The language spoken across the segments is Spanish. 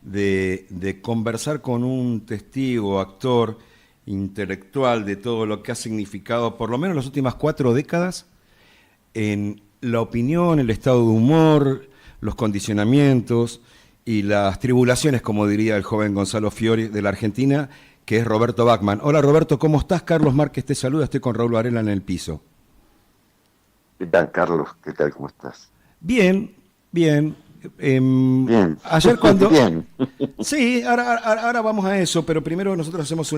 de conversar con un testigo, actor, intelectual de todo lo que ha significado, por lo menos las últimas 4 décadas, en la opinión, el estado de humor, los condicionamientos y las tribulaciones, como diría el joven Gonzalo Fiori de la Argentina, que es Roberto Bachman. Hola Roberto, ¿cómo estás? Carlos Márquez te saluda, estoy con Raúl Varela en el piso. ¿Qué tal, Carlos? ¿Qué tal? ¿Cómo estás? Bien, bien. Bien, Ayer cuando... bien. Sí, ahora vamos a eso, pero primero nosotros hacemos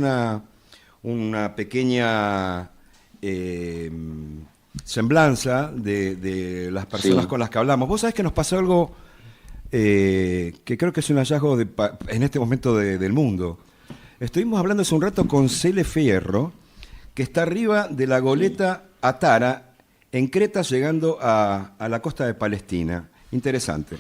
una pequeña eh, semblanza de las personas Sí, con las que hablamos. Vos sabés que nos pasó algo que creo que es un hallazgo en este momento del mundo. Estuvimos hablando hace un rato con Cele Fierro, que está arriba de la sí. goleta Atara, en Creta, llegando a la costa de Palestina. Interesante.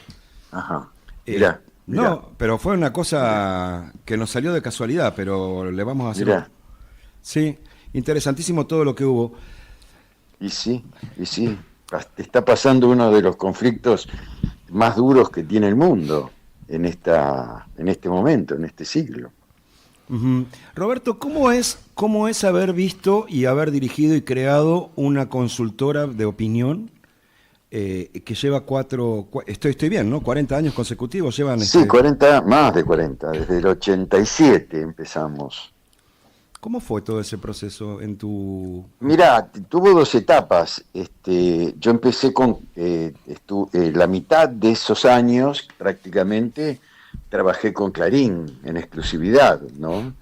Ajá. Eh, Mirá, mirá, no, pero fue una mirá, cosa que nos salió de casualidad, pero le vamos a hacer... mirá. Sí, interesantísimo todo lo que hubo. Y sí, y sí. Está pasando uno de los conflictos más duros que tiene el mundo en este momento, en este siglo. Ujú. Roberto, cómo es haber visto y haber dirigido y creado una consultora de opinión que lleva estoy bien, ¿no? 40 años consecutivos llevan Sí, este... 40, más de 40, desde el 87 empezamos. ¿Cómo fue todo ese proceso en tu... Mira, tuvo dos etapas. Yo empecé con la mitad de esos años, prácticamente, trabajé con Clarín en exclusividad, ¿no?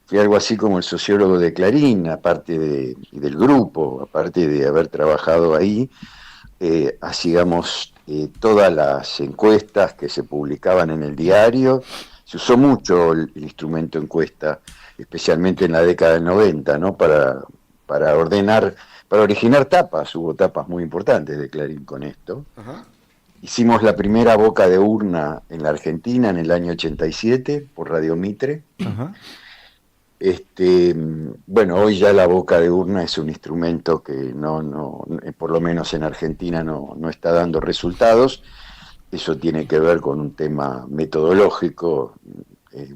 Fui algo así como el sociólogo de Clarín, y del grupo, aparte de haber trabajado ahí, hacíamos todas las encuestas que se publicaban en el diario. Se usó mucho el instrumento encuesta, especialmente en la década del 90, ¿no? Para ordenar, para originar tapas. Hubo tapas muy importantes de Clarín con esto. Ajá, Hicimos la primera boca de urna en la Argentina en el año 87 por Radio Mitre. ajá, Bueno, hoy ya la boca de urna es un instrumento que por lo menos en Argentina no está dando resultados. Eso tiene que ver con un tema metodológico. Es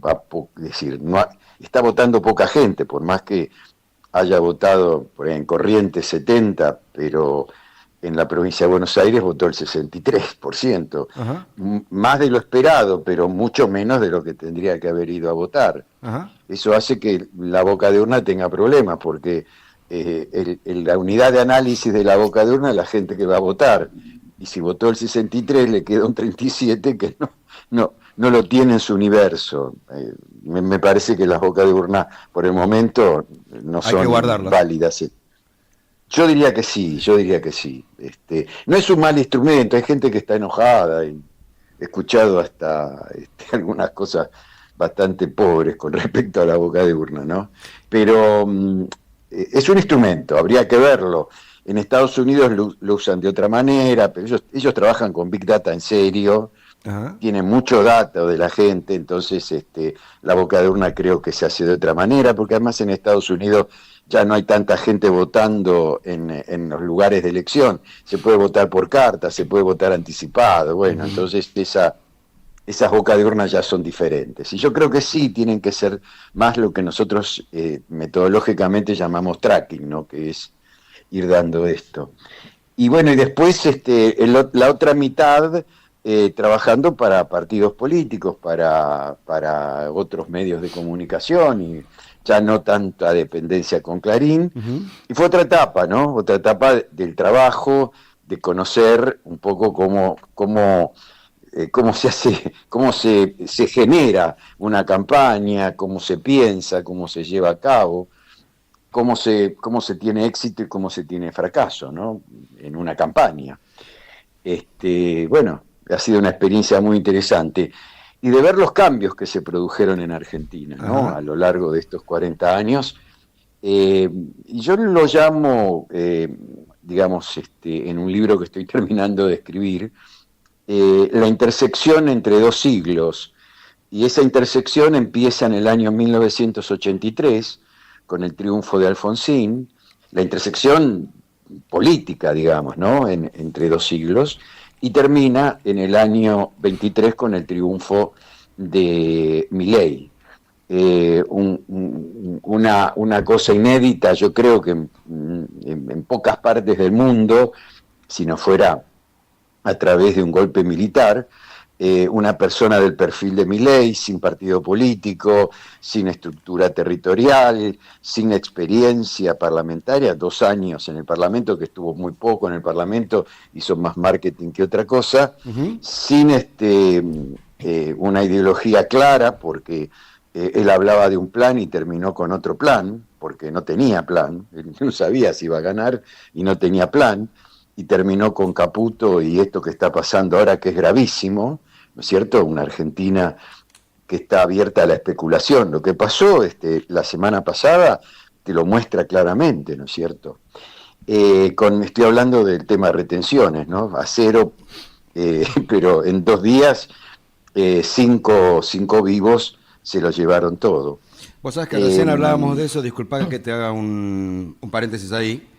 decir, está votando poca gente, por más que haya votado por ahí en Corrientes 70, pero en la provincia de Buenos Aires votó el 63%, ajá, más de lo esperado, pero mucho menos de lo que tendría que haber ido a votar. ajá. Eso hace que la boca de urna tenga problemas, porque la unidad de análisis de la boca de urna es la gente que va a votar. Y si votó el 63, le queda un 37 que no lo tiene en su universo. Me parece que las bocas de urna por el momento no Hay que son guardarlas. válidas. Yo diría que sí, yo diría que sí. No es un mal instrumento, hay gente que está enojada y he escuchado hasta algunas cosas bastante pobres con respecto a la boca de urna, ¿no? Pero es un instrumento, habría que verlo. En Estados Unidos lo usan de otra manera, pero ellos trabajan con Big Data en serio, Ajá. tienen mucho datos de la gente, entonces la boca de urna creo que se hace de otra manera, porque además en Estados Unidos ya no hay tanta gente votando en los lugares de elección, se puede votar por carta, se puede votar anticipado, bueno, Ujú. entonces esas bocas de urna ya son diferentes. Y yo creo que sí tienen que ser más lo que nosotros metodológicamente llamamos tracking, ¿no? Que es ir dando esto. Y bueno, y después la otra mitad trabajando para partidos políticos, para otros medios de comunicación y ya no tanta dependencia con Clarín. Ujú. Y fue otra etapa, ¿no? Otra etapa del trabajo, de conocer un poco cómo se hace, se genera una campaña, cómo se piensa, cómo se lleva a cabo, cómo se tiene éxito y cómo se tiene fracaso, ¿no? En una campaña. Bueno, ha sido una experiencia muy interesante. Y de ver los cambios que se produjeron en Argentina, ¿no? Ajá. A lo largo de estos 40 años. Y yo lo llamo, digamos, en un libro que estoy terminando de escribir, la intersección entre dos siglos. Y esa intersección empieza en el año 1983, con el triunfo de Alfonsín, la intersección política, digamos, ¿no? Entre dos siglos, y termina en el año 23 con el triunfo de Milei. Una cosa inédita, yo creo que en pocas partes del mundo, si no fuera a través de un golpe militar, una persona del perfil de Milei, sin partido político, sin estructura territorial, sin experiencia parlamentaria, 2 años en el Parlamento, que estuvo muy poco en el Parlamento, hizo más marketing que otra cosa, sin una ideología clara, porque él hablaba de un plan y terminó con otro plan, porque no tenía plan, él no sabía si iba a ganar y no tenía plan, y terminó con Caputo y esto que está pasando ahora, que es gravísimo, ¿no es cierto? Una Argentina que está abierta a la especulación. Lo que pasó la semana pasada te lo muestra claramente, ¿no es cierto? Estoy hablando del tema de retenciones, ¿no? A cero, pero en 2 días, 5 vivos se lo llevaron todo. Vos sabés que recién hablábamos de eso, disculpa que te haga un paréntesis ahí.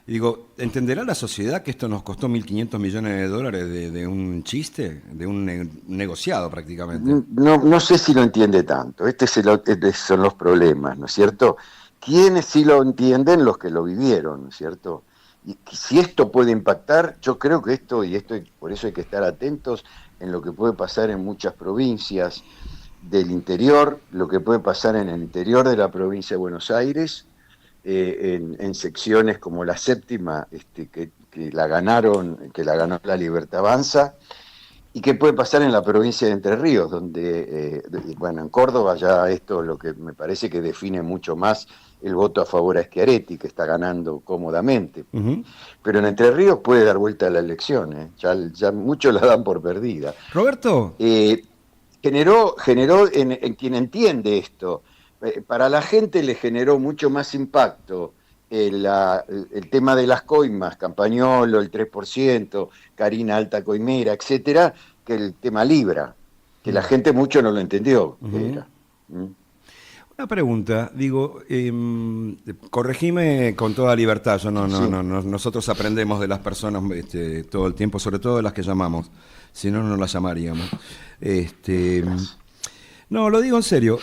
Y digo, ¿entenderá la sociedad que esto nos costó 1.500 millones de dólares de un chiste, de un negociado prácticamente? No sé si lo entiende tanto. Estos son los problemas, ¿no es cierto? ¿Quiénes sí lo entienden? Los que lo vivieron, ¿no es cierto? Y si esto puede impactar, yo creo que por eso hay que estar atentos en lo que puede pasar en muchas provincias del interior, lo que puede pasar en el interior de la provincia de Buenos Aires, en secciones como la séptima, que la ganó la Libertad Avanza, y qué puede pasar en la provincia de Entre Ríos, donde, en Córdoba ya esto lo que me parece que define mucho más el voto a favor a Schiaretti, que está ganando cómodamente. Pero en Entre Ríos puede dar vuelta a la elección, ya muchos la dan por perdida. Roberto. Generó en quien entiende esto, para la gente le generó mucho más impacto el tema de las coimas, Campañolo, el 3%, Karina Alta Coimera, etcétera, que el tema Libra, que la gente mucho no lo entendió. Una pregunta, digo, corregime con toda libertad, nosotros aprendemos de las personas todo el tiempo, sobre todo de las que llamamos, si no, no las llamaríamos. No, lo digo en serio.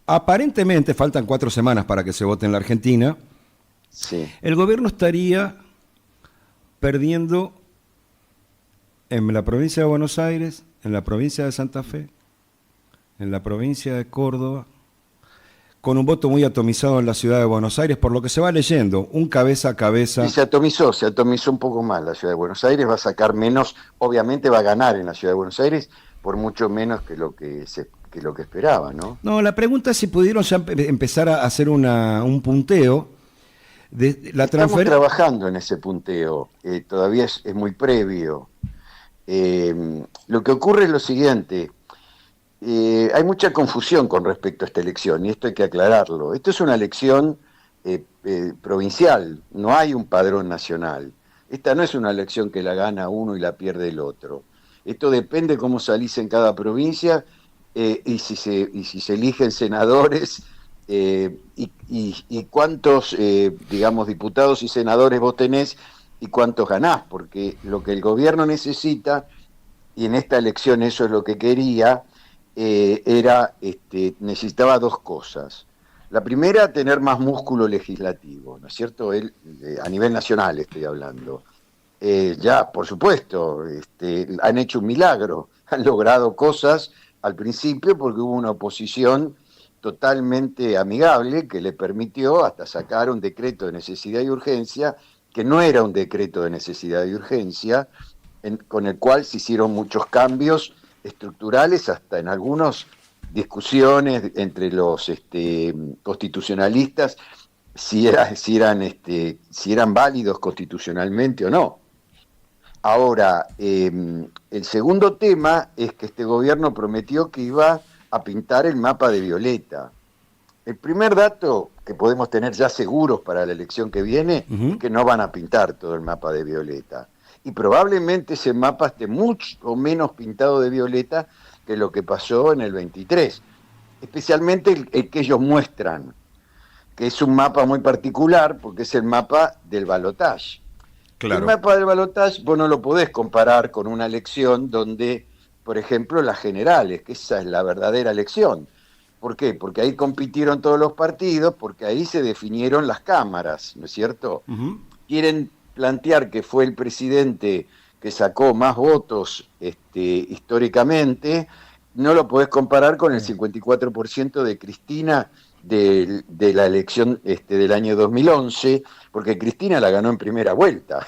Aparentemente faltan 4 semanas para que se vote en la Argentina. Sí. El gobierno estaría perdiendo en la provincia de Buenos Aires, en la provincia de Santa Fe, en la provincia de Córdoba, con un voto muy atomizado en la ciudad de Buenos Aires, por lo que se va leyendo, un cabeza a cabeza. Y se atomizó un poco más la ciudad de Buenos Aires, va a sacar menos, obviamente va a ganar en la ciudad de Buenos Aires, por mucho menos que lo que esperaba, ¿no? No, la pregunta es si pudieron ya empezar a hacer un punteo de la Estamos trabajando en ese punteo, todavía es muy previo. Lo que ocurre es lo siguiente, hay mucha confusión con respecto a esta elección, y esto hay que aclararlo. Esto es una elección provincial, no hay un padrón nacional. Esta no es una elección que la gana uno y la pierde el otro. Esto depende cómo salís en cada provincia, y si se eligen senadores, y cuántos, diputados y senadores vos tenés y cuántos ganás, porque lo que el gobierno necesita, y en esta elección eso es lo que quería, necesitaba 2 cosas. La primera, tener más músculo legislativo, ¿no es cierto? A nivel nacional estoy hablando. Ya, por supuesto, han hecho un milagro, han logrado cosas al principio porque hubo una oposición totalmente amigable que le permitió hasta sacar un decreto de necesidad y urgencia, que no era un decreto de necesidad y urgencia, con el cual se hicieron muchos cambios estructurales, hasta en algunas discusiones entre los constitucionalistas, si eran válidos constitucionalmente o no. Ahora, el segundo tema es que este gobierno prometió que iba a pintar el mapa de violeta. El primer dato que podemos tener ya seguros para la elección que viene es que no van a pintar todo el mapa de violeta. Y probablemente ese mapa esté mucho menos pintado de violeta que lo que pasó en el 23. Especialmente el que ellos muestran, que es un mapa muy particular porque es el mapa del balotaje. Claro. El mapa del balotaje vos no lo podés comparar con una elección donde por ejemplo, las generales, que esa es la verdadera elección. ¿Por qué? Porque ahí compitieron todos los partidos, porque ahí se definieron las cámaras, ¿no es cierto? Ujú. Quieren plantear que fue el presidente que sacó más votos históricamente, no lo podés comparar con el 54% de Cristina de la elección del año 2011, porque Cristina la ganó en primera vuelta.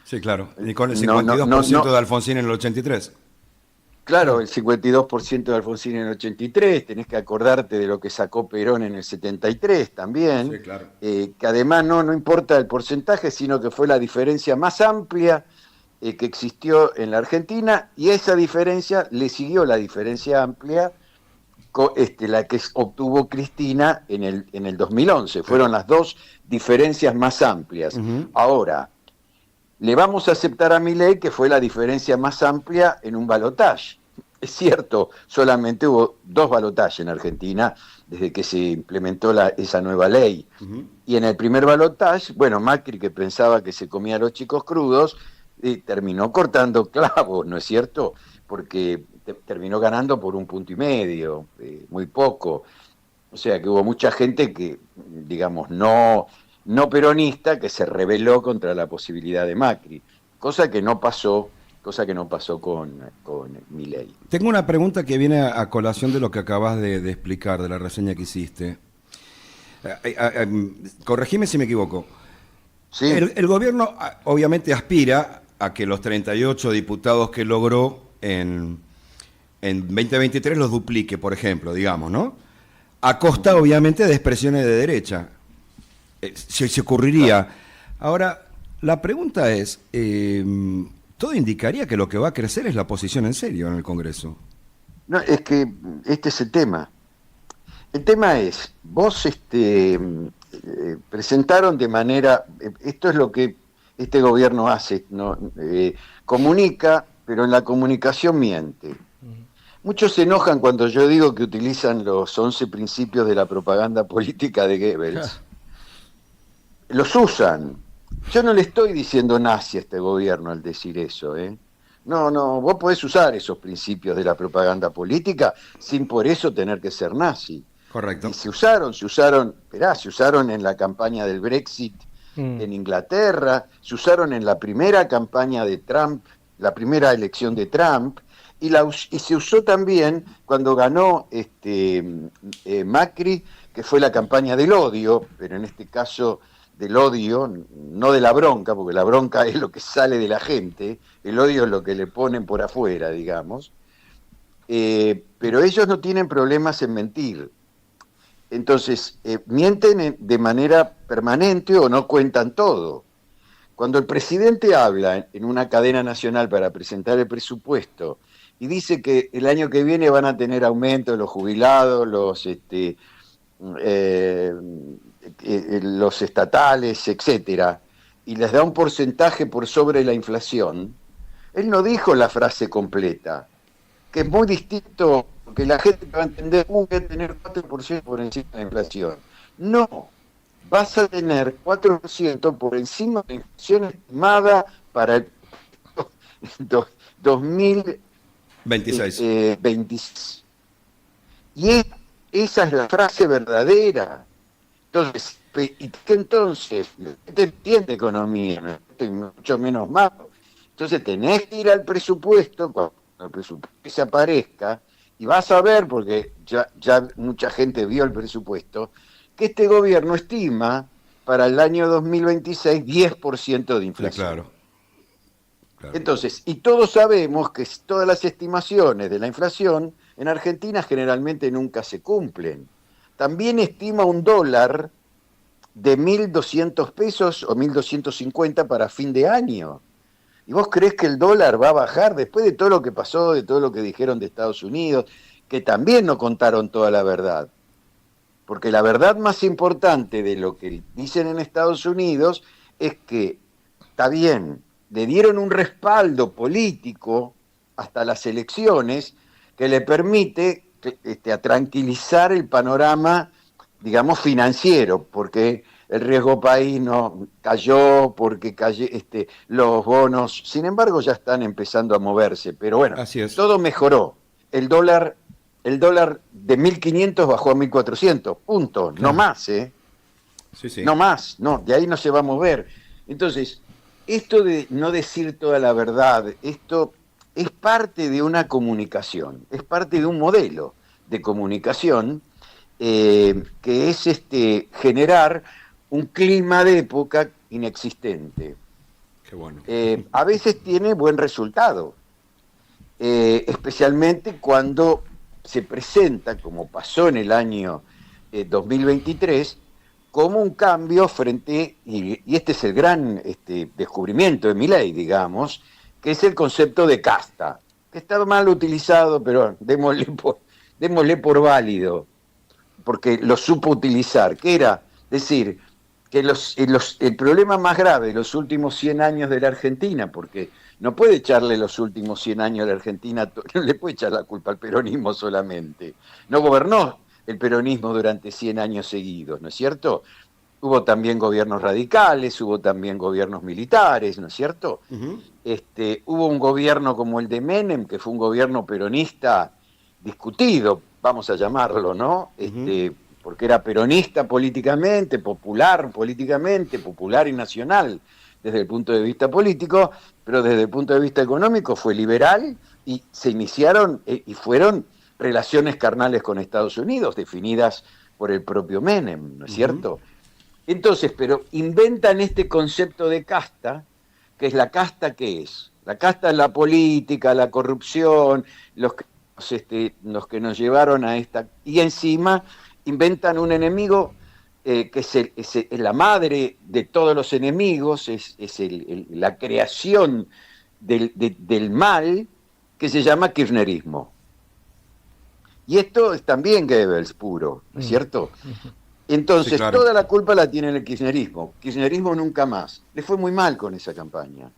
Sí, claro. Y con el No, no, no, 52% no. de Alfonsín en el 83. Claro, el 52% de Alfonsín en el 83, tenés que acordarte de lo que sacó Perón en el 73 también, Sí, claro. que además no importa el porcentaje, sino que fue la diferencia más amplia que existió en la Argentina, y a esa diferencia le siguió la diferencia amplia, la que obtuvo Cristina en el 2011. Fueron Pero, las dos diferencias más amplias. ujú. Ahora, le vamos a aceptar a Milei que fue la diferencia más amplia en un balotaje. Es cierto, solamente hubo 2 balotajes en Argentina desde que se implementó esa nueva ley. Ujú. Y en el primer balotaje, bueno, Macri, que pensaba que se comía a los chicos crudos, terminó cortando clavos, ¿no es cierto? Porque terminó ganando por 1,5 puntos, muy poco. O sea que hubo mucha gente que, digamos, no peronista, que se rebeló contra la posibilidad de Macri, cosa que no pasó con Milei. Tengo una pregunta que viene a colación de lo que acabas de explicar, de la reseña que hiciste. Corregime si me equivoco. ¿Sí? El gobierno obviamente aspira a que los 38 diputados que logró en 2023 los duplique, por ejemplo, digamos, ¿no? A costa, obviamente, de expresiones de derecha. Se ocurriría. Claro. Ahora, la pregunta es, todo indicaría que lo que va a crecer es la oposición en serio en el Congreso. No, es que este es el tema. El tema es, vos presentaron de manera, esto es lo que este gobierno hace, ¿no? Comunica, pero en la comunicación miente. Muchos se enojan cuando yo digo que utilizan los 11 principios de la propaganda política de Goebbels. Los usan. Yo no le estoy diciendo nazi a este gobierno al decir eso, ¿eh? No, vos podés usar esos principios de la propaganda política sin por eso tener que ser nazi. Y Correcto. se usaron en la campaña del Brexit en Inglaterra, se usaron en la primera campaña de Trump, la primera elección de Trump, y se usó también cuando ganó Macri, que fue la campaña del odio, pero en este caso del odio, no de la bronca, porque la bronca es lo que sale de la gente, el odio es lo que le ponen por afuera, digamos, pero ellos no tienen problemas en mentir. Entonces, mienten de manera permanente o no cuentan todo. Cuando el presidente habla en una cadena nacional para presentar el presupuesto y dice que el año que viene van a tener aumento los jubilados, los estatales, etcétera, y les da un porcentaje por sobre la inflación, él no dijo la frase completa, que es muy distinto, que la gente va a entender, voy a tener 4% por encima de la inflación. No, vas a tener 4% por encima de la inflación estimada para el 26. 2026. Esa es la frase verdadera. Entonces, ¿y qué entonces? Te entiende economía, ¿no? Mucho menos más. Entonces tenés que ir al presupuesto, cuando el presupuesto se aparezca, y vas a ver, porque ya mucha gente vio el presupuesto, que este gobierno estima para el año 2026 10% de Sí, inflación. claro. Claro. Entonces, y todos sabemos que todas las estimaciones de la inflación en Argentina generalmente nunca se cumplen. También estima un dólar de 1.200 pesos o 1.250 para fin de año. ¿Y vos creés que el dólar va a bajar después de todo lo que pasó, de todo lo que dijeron de Estados Unidos, que también no contaron toda la verdad? Porque la verdad más importante de lo que dicen en Estados Unidos es que, está bien, le dieron un respaldo político hasta las elecciones que le permite a tranquilizar el panorama, digamos, financiero, porque el riesgo país no cayó porque los bonos, sin embargo, ya están empezando a moverse, pero bueno, Así es. todo mejoró. El dólar de 1.500 bajó a 1.400, punto, Claro. no más, ¿eh? Sí, sí. No más, no, de ahí no se va a mover. Entonces, esto de no decir toda la verdad, esto es parte de una comunicación, es parte de un modelo de comunicación que es generar un clima de época inexistente. Qué bueno. A veces tiene buen resultado, especialmente cuando se presenta, como pasó en el año 2023, como un cambio frente, y este es el gran descubrimiento de Milei, digamos, que es el concepto de casta, que está mal utilizado, pero démosle por válido, porque lo supo utilizar, que era decir que el problema más grave de los últimos 100 años de la Argentina, porque no puede echarle los últimos 100 años de la Argentina, no le puede echar la culpa al peronismo solamente, no gobernó el peronismo durante 100 años seguidos, ¿no es cierto? Hubo también gobiernos radicales, hubo también gobiernos militares, ¿no es cierto? Uh-huh. Hubo un gobierno como el de Menem, que fue un gobierno peronista discutido, vamos a llamarlo, ¿no? Uh-huh. Porque era peronista políticamente, popular y nacional desde el punto de vista político, pero desde el punto de vista económico fue liberal y se iniciaron y fueron relaciones carnales con Estados Unidos, definidas por el propio Menem, ¿no es cierto? Entonces, pero inventan este concepto de casta, que es la casta, ¿qué es? La casta es la política, la corrupción, los que nos llevaron a esta... Y encima inventan un enemigo que es la madre de todos los enemigos, es la creación del mal, que se llama kirchnerismo. Y esto es también Goebbels puro, ¿no es cierto? Entonces, Sí, claro. toda la culpa la tiene el kirchnerismo. Kirchnerismo nunca más. Le fue muy mal con esa campaña.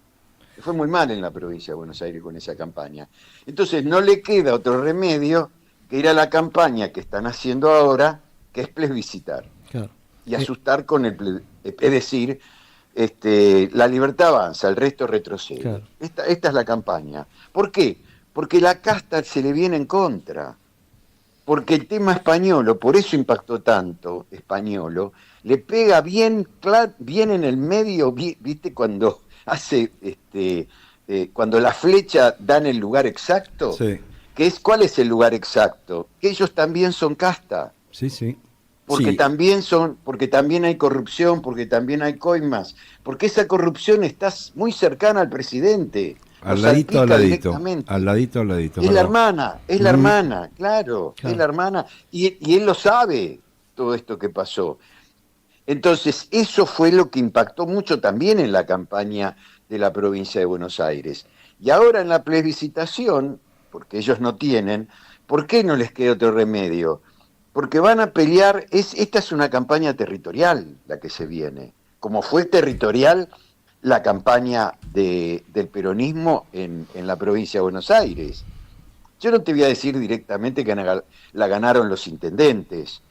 Le fue muy mal en la provincia de Buenos Aires con esa campaña. Entonces, no le queda otro remedio que ir a la campaña que están haciendo ahora, que es plebiscitar. Claro. Y asustar con es decir, la libertad avanza, el resto retrocede. Claro. Esta es la campaña. ¿Por qué? Porque la casta se le viene en contra. Porque el tema españolo, por eso impactó tanto españolo, le pega bien en el medio, ¿viste? Cuando hace, cuando la flecha da en el lugar exacto, Sí, ¿cuál es el lugar exacto? Que ellos también son casta. sí, sí. Porque Sí, también hay corrupción, porque también hay coimas, porque esa corrupción está muy cercana al presidente. al Lo ladito, al salpica ladito. directamente. Al ladito, al ladito. Es la hermana, claro, Claro. es la hermana. Y él lo sabe, todo esto que pasó. Entonces, eso fue lo que impactó mucho también en la campaña de la provincia de Buenos Aires. Y ahora en la plebiscitación, porque ellos no tienen, ¿por qué no les queda otro remedio? Porque van a pelear, esta es una campaña territorial la que se viene, como fue territorial la campaña del peronismo en la provincia de Buenos Aires. Yo no te voy a decir directamente que la ganaron los intendentes,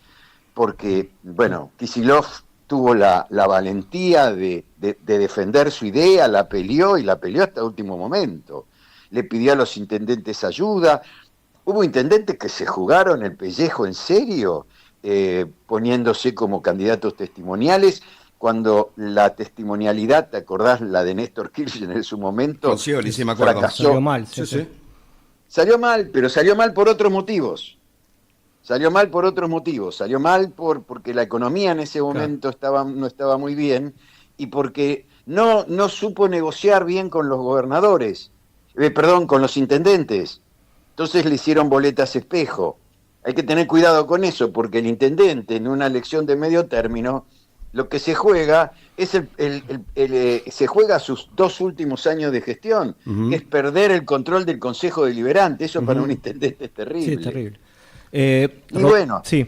porque, bueno, Kicillof tuvo la valentía de defender su idea, la peleó hasta el último momento. Le pidió a los intendentes ayuda. Hubo intendentes que se jugaron el pellejo en serio, poniéndose como candidatos testimoniales, cuando la testimonialidad, ¿te acordás? La de Néstor Kirchner en su momento, con Scioli, sí me acuerdo. fracasó. Salió mal. Sí, sí. Salió mal, pero salió mal por otros motivos. Salió mal porque la economía en ese momento no estaba muy bien y porque no supo negociar bien con los gobernadores, con los intendentes. Entonces le hicieron boletas espejo. Hay que tener cuidado con eso, porque el intendente en una elección de medio término, lo que se juega es se juega sus 2 últimos años de gestión, que es perder el control del Consejo Deliberante. Eso para un intendente es terrible. Sí, es terrible. Y bueno. Sí.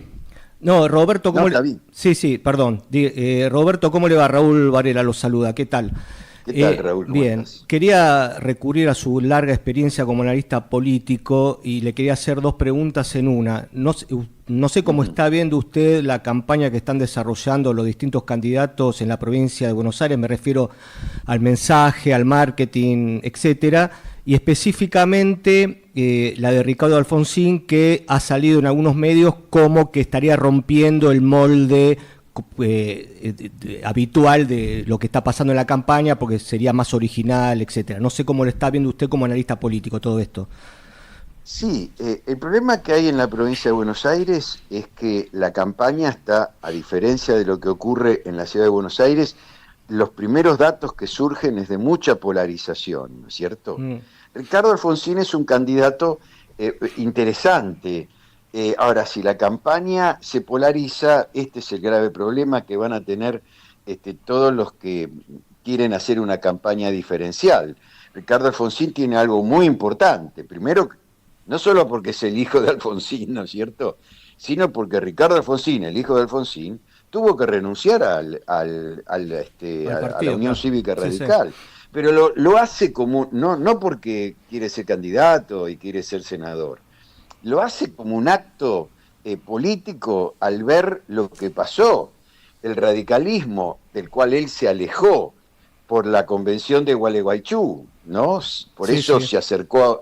No, Roberto, ¿cómo No, le... Sí, perdón. Roberto, ¿cómo le va? Raúl Varela los saluda. ¿Qué tal? ¿Qué tal, Raúl? ¿Cómo Bien, estás? quería recurrir a su larga experiencia como analista político y le quería hacer dos preguntas en una. No sé cómo está viendo usted la campaña que están desarrollando los distintos candidatos en la provincia de Buenos Aires, me refiero al mensaje, al marketing, etcétera, y específicamente la de Ricardo Alfonsín, que ha salido en algunos medios como que estaría rompiendo el molde habitual de lo que está pasando en la campaña, porque sería más original, etcétera. No sé cómo lo está viendo usted como analista político todo esto. Sí, el problema que hay en la provincia de Buenos Aires es que la campaña está, a diferencia de lo que ocurre en la ciudad de Buenos Aires, los primeros datos que surgen es de mucha polarización, ¿no es cierto? Ricardo Alfonsín es un candidato interesante. Ahora, si la campaña se polariza, este es el grave problema que van a tener todos los que quieren hacer una campaña diferencial. Ricardo Alfonsín tiene algo muy importante. Primero, no solo porque es el hijo de Alfonsín, ¿no es cierto? Sino porque Ricardo Alfonsín, el hijo de Alfonsín, tuvo que renunciar a la partido, Unión claro. Cívica Sí, sí. Radical. Pero lo hace como, no porque quiere ser candidato y quiere ser senador, lo hace como un acto político al ver lo que pasó, el radicalismo del cual él se alejó por la convención de Gualeguaychú, ¿no? Por Sí, eso sí. se acercó.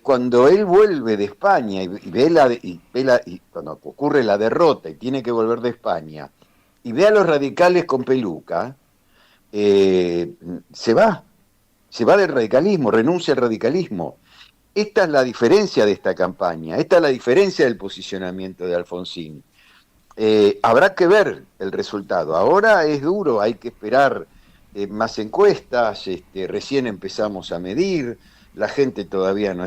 Cuando él vuelve de España y cuando ocurre la derrota y tiene que volver de España y ve a los radicales con peluca, eh, se va, se va del radicalismo, renuncia al radicalismo. Esta es la diferencia de esta campaña, esta es la diferencia del posicionamiento de Alfonsín. Habrá que ver el resultado. Ahora es duro, hay que esperar más encuestas, recién empezamos a medir, la gente todavía no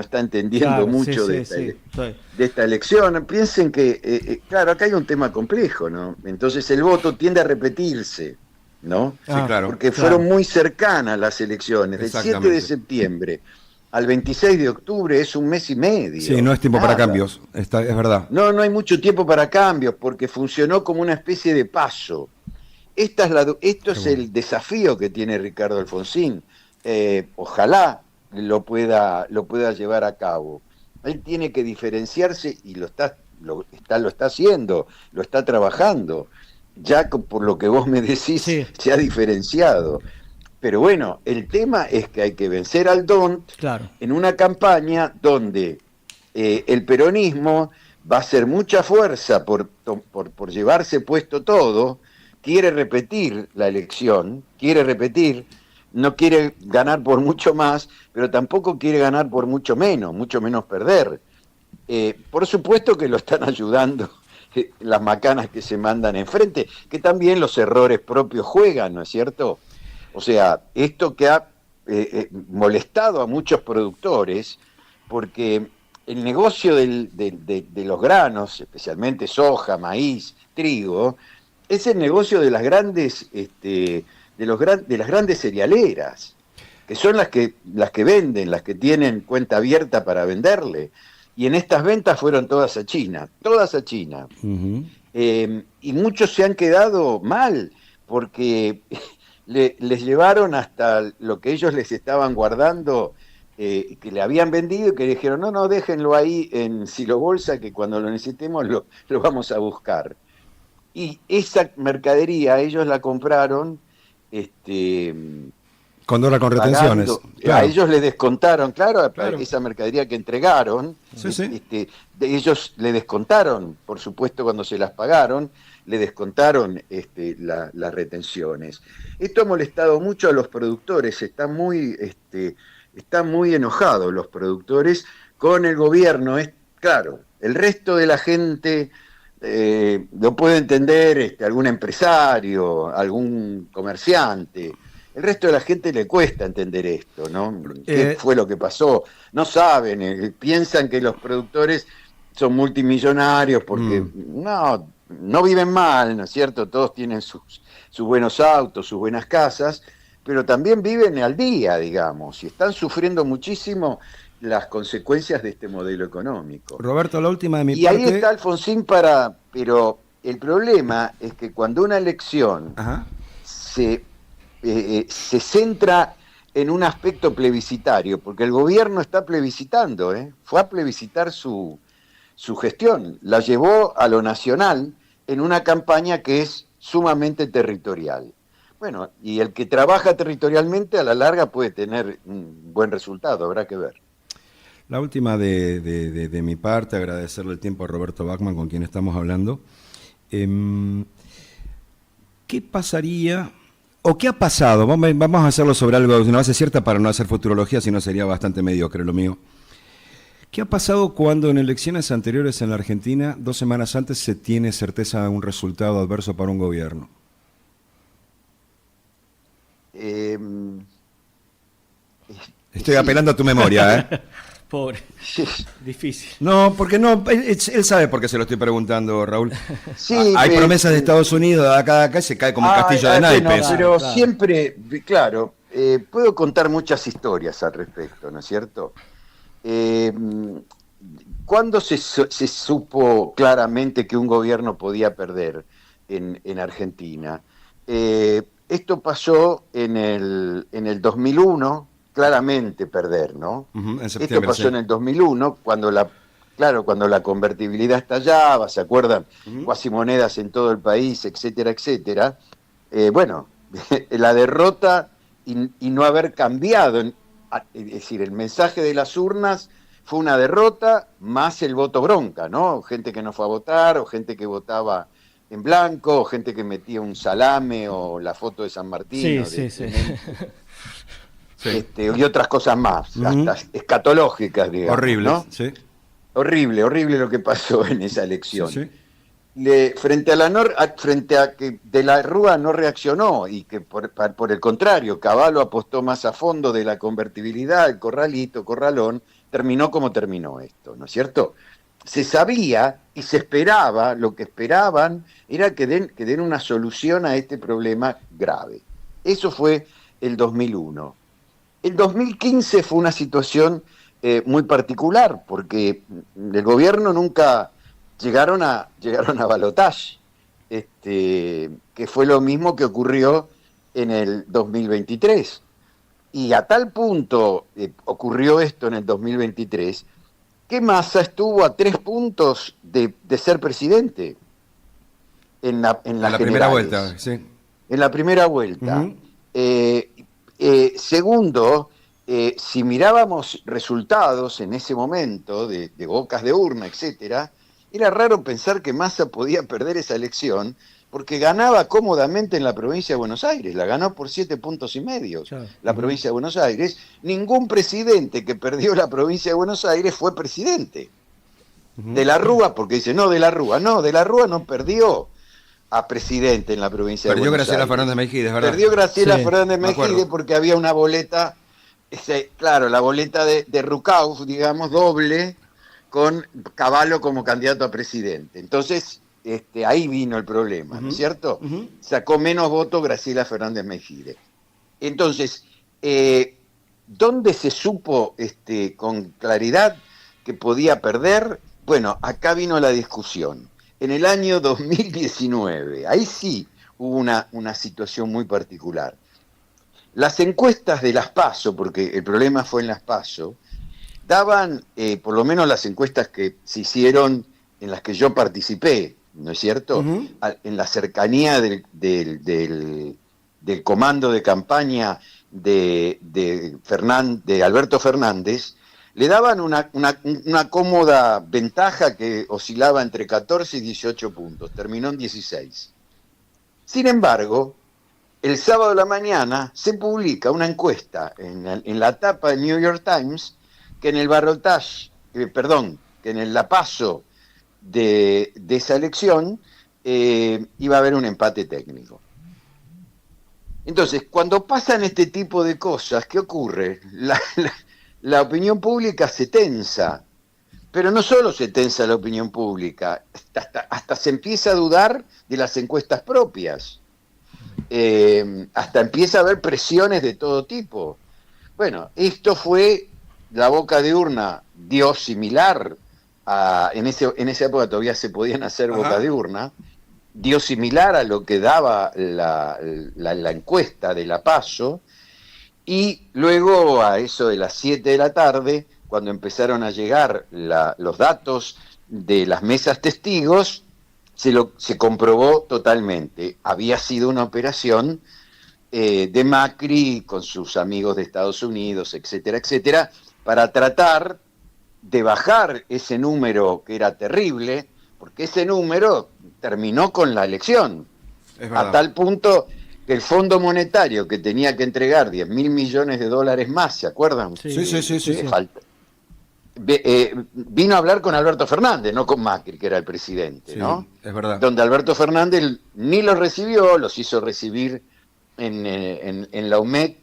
está entendiendo Claro, sí, mucho sí, sí. de esta elección. Piensen que, claro, acá hay un tema complejo, ¿no? Entonces el voto tiende a repetirse, ¿no? Sí, claro, Porque claro. fueron muy cercanas las elecciones, del 7 de exactamente. septiembre al 26 de octubre es un mes y Sí, medio, no es tiempo para nada. cambios, es verdad. No hay mucho tiempo para cambios porque funcionó como una especie de paso. Esto Qué es bueno. el desafío que tiene Ricardo Alfonsín. Ojalá lo pueda llevar a cabo. Él tiene que diferenciarse y lo está haciendo, lo está trabajando. Ya por lo que vos me decís, Sí, se ha diferenciado. Pero bueno, el tema es que hay que vencer al DONT claro. en una campaña donde el peronismo va a hacer mucha fuerza por llevarse puesto todo, quiere repetir la elección, quiere repetir, no quiere ganar por mucho más, pero tampoco quiere ganar por mucho menos perder. Por supuesto que lo están ayudando las macanas que se mandan enfrente, que también los errores propios juegan, ¿no es cierto? O sea, esto que ha molestado a muchos productores, porque el negocio de los granos, especialmente soja, maíz, trigo, es el negocio de las grandes, de las grandes cerealeras, que son las que venden, las que tienen cuenta abierta para venderle. Y en estas ventas fueron todas a China, todas a China. Ujú. Y muchos se han quedado mal, porque les llevaron hasta lo que ellos les estaban guardando, que le habían vendido y que dijeron, no, déjenlo ahí en Silo Bolsa, que cuando lo necesitemos lo vamos a buscar. Y esa mercadería ellos la compraron, este, Con dólar con retenciones, pagando, a claro, ellos le descontaron, claro, claro. esa mercadería que entregaron, Sí, sí. ellos le descontaron, por supuesto, cuando se las pagaron, le descontaron las retenciones. Esto ha molestado mucho a los productores, están muy enojados los productores con el gobierno. Claro, el resto de la gente lo puede entender, algún empresario, algún comerciante. El resto de la gente le cuesta entender esto, ¿no? ¿Qué Eh, fue lo que pasó? No saben, piensan que los productores son multimillonarios porque Mm. no viven mal, ¿no es cierto? Todos tienen sus buenos autos, sus buenas casas, pero también viven al día, digamos, y están sufriendo muchísimo las consecuencias de este modelo económico. Roberto, la última de mi Y ahí está parte. Alfonsín pero el problema es que cuando una elección Ajá. se se centra en un aspecto plebiscitario, porque el gobierno está plebiscitando, fue a plebiscitar su gestión, la llevó a lo nacional en una campaña que es sumamente territorial. Bueno, y el que trabaja territorialmente a la larga puede tener un buen resultado, habrá que ver. La última de mi parte, agradecerle el tiempo a Roberto Bachman, con quien estamos hablando. ¿Qué pasaría, o qué ha pasado? Vamos a hacerlo sobre algo de una base cierta para no hacer futurología, si no sería bastante mediocre lo mío. ¿Qué ha pasado cuando en elecciones anteriores en la Argentina, 2 semanas antes, se tiene certeza de un resultado adverso para un gobierno? Estoy apelando a tu memoria, ¿eh? Pobre. Difícil. No, porque no, él sabe por qué se lo estoy preguntando, Raúl. Sí, hay promesas de Estados Unidos, de acá y se cae como un castillo de naipes. No, pero siempre, claro, puedo contar muchas historias al respecto, ¿no es cierto? ¿Cuándo se supo claramente que un gobierno podía perder en Argentina? Esto pasó en el 2001, claramente perder, ¿no? En septiembre, esto pasó en el 2001, cuando la convertibilidad estallaba, ¿se acuerdan? Cuasimonedas en todo el país, etcétera, etcétera. Bueno, la derrota y no haber cambiado, es decir, el mensaje de las urnas fue una derrota más el voto bronca, ¿no? Gente que no fue a votar, o gente que votaba en blanco, o gente que metía un salame o la foto de San Martín. Sí. Y otras cosas más, hasta escatológicas, digamos. Horrible, ¿no? Sí. Horrible lo que pasó en esa elección. Sí. Frente a que De la Rúa no reaccionó y que por el contrario, Cavallo apostó más a fondo de la convertibilidad, el corralón, terminó como terminó esto, ¿no es cierto? Se sabía y se esperaba, lo que esperaban era que den una solución a este problema grave. Eso fue el 2001. El 2015 fue una situación muy particular, porque el gobierno nunca llegaron a balotaje, que fue lo mismo que ocurrió en el 2023. Y a tal punto ocurrió esto en el 2023, que Massa estuvo a 3 puntos de ser presidente en la primera vuelta, sí. En la primera vuelta. Segundo, si mirábamos resultados en ese momento de bocas de urna, etcétera, era raro pensar que Massa podía perder esa elección, porque ganaba cómodamente en la provincia de Buenos Aires, la ganó por 7,5 puntos, la provincia de Buenos Aires. Ningún presidente que perdió la provincia de Buenos Aires fue presidente. De la Rúa, porque dice, De la Rúa no perdió a presidente en la provincia de Buenos Aires. Perdió Graciela Fernández Mejide, ¿verdad? Perdió Graciela Fernández Mejide porque había una boleta, la boleta de Rucauf, digamos, doble, con Cavallo como candidato a presidente. Entonces, ahí vino el problema, ¿no es cierto? Sacó menos votos Graciela Fernández Mejide. Entonces, ¿dónde se supo con claridad que podía perder? Bueno, acá vino la discusión. En el año 2019, ahí sí hubo una situación muy particular. Las encuestas de las PASO, porque el problema fue en las PASO, daban, por lo menos las encuestas que se hicieron en las que yo participé, ¿no es cierto? En la cercanía del comando de campaña de Alberto Fernández, le daban una cómoda ventaja que oscilaba entre 14 y 18 puntos, terminó en 16. Sin embargo, el sábado de la mañana se publica una encuesta en la tapa del New York Times que en el balotaje, que en la PASO de esa elección iba a haber un empate técnico. Entonces, cuando pasan este tipo de cosas, ¿qué ocurre? La opinión pública se tensa, pero no solo se tensa la opinión pública, hasta se empieza a dudar de las encuestas propias, hasta empieza a haber presiones de todo tipo. Bueno, esto fue, la boca de urna dio similar, en esa época todavía se podían hacer boca de urna, dio similar a lo que daba la encuesta de la PASO, y luego a eso de las 7 de la tarde, cuando empezaron a llegar los datos de las mesas testigos, se comprobó totalmente. Había sido una operación de Macri con sus amigos de Estados Unidos, etcétera, etcétera, para tratar de bajar ese número que era terrible, porque ese número terminó con la elección, a tal punto que el Fondo Monetario, que tenía que entregar 10.000 millones de dólares más, ¿se acuerdan? Sí. Vino a hablar con Alberto Fernández, no con Macri, que era el presidente, Sí, ¿no? es verdad. Donde Alberto Fernández ni los recibió, los hizo recibir en la UMED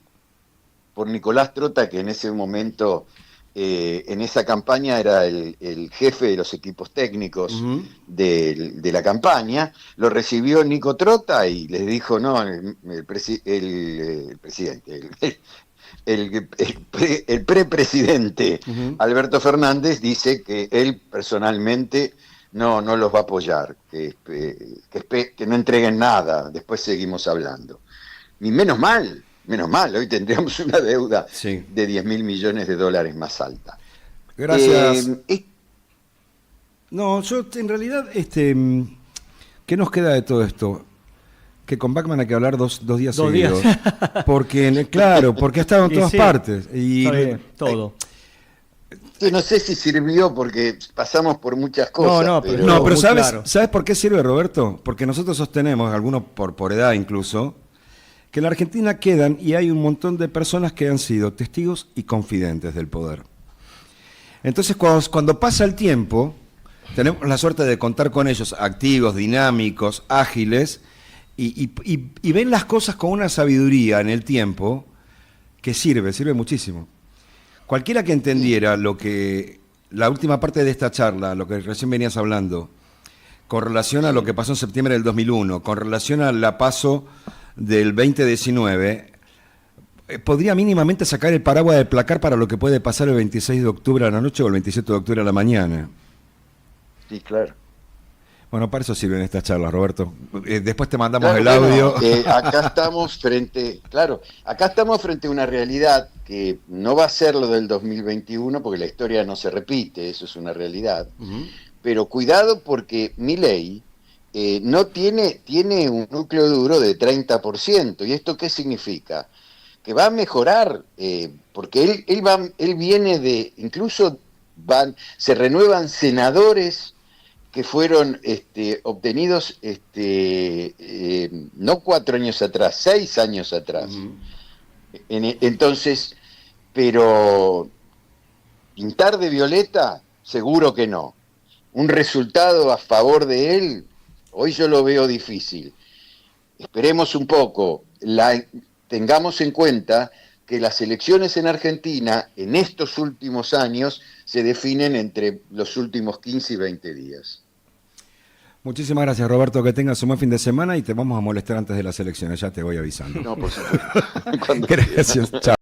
por Nicolás Trota, que en ese momento, en esa campaña, era el jefe de los equipos técnicos de la campaña. Lo recibió Nico Trota y les dijo, no, el presidente, el prepresidente Alberto Fernández dice que él personalmente no los va a apoyar, que no entreguen nada, después seguimos hablando. Y menos mal, hoy tendríamos una deuda de 10.000 millones de dólares más alta. Gracias. No, yo en realidad, ¿qué nos queda de todo esto? Que con Bachmann hay que hablar dos días seguidos. Porque, claro, porque ha estado en todas partes. Y todo. Yo no sé si sirvió porque pasamos por muchas cosas. Pero ¿sabes por qué sirve, Roberto? Porque nosotros sostenemos, algunos por edad incluso, que en la Argentina quedan, y hay un montón de personas que han sido testigos y confidentes del poder. Entonces, cuando pasa el tiempo, tenemos la suerte de contar con ellos activos, dinámicos, ágiles, y ven las cosas con una sabiduría en el tiempo que sirve muchísimo. Cualquiera que entendiera lo que la última parte de esta charla, lo que recién venías hablando, con relación a lo que pasó en septiembre del 2001, con relación a la PASO del 2019, podría mínimamente sacar el paraguas del placar para lo que puede pasar el 26 de octubre a la noche o el 27 de octubre a la mañana. Sí, claro. Bueno, para eso sirven estas charlas, Roberto. Después te mandamos el audio. Acá estamos frente a una realidad que no va a ser lo del 2021, porque la historia no se repite, eso es una realidad. Pero cuidado, porque Milei no tiene un núcleo duro de 30%. ¿Y esto qué significa? Que va a mejorar, porque él viene de, incluso se renuevan senadores que fueron obtenidos no 4 años atrás, 6 años atrás. Entonces, pero pintar de violeta, seguro que no. Un resultado a favor de él, hoy yo lo veo difícil. Esperemos un poco, tengamos en cuenta que las elecciones en Argentina en estos últimos años se definen entre los últimos 15 y 20 días. Muchísimas gracias, Roberto, que tengas un buen fin de semana y te vamos a molestar antes de las elecciones, ya te voy avisando. No, por supuesto. Gracias, chao.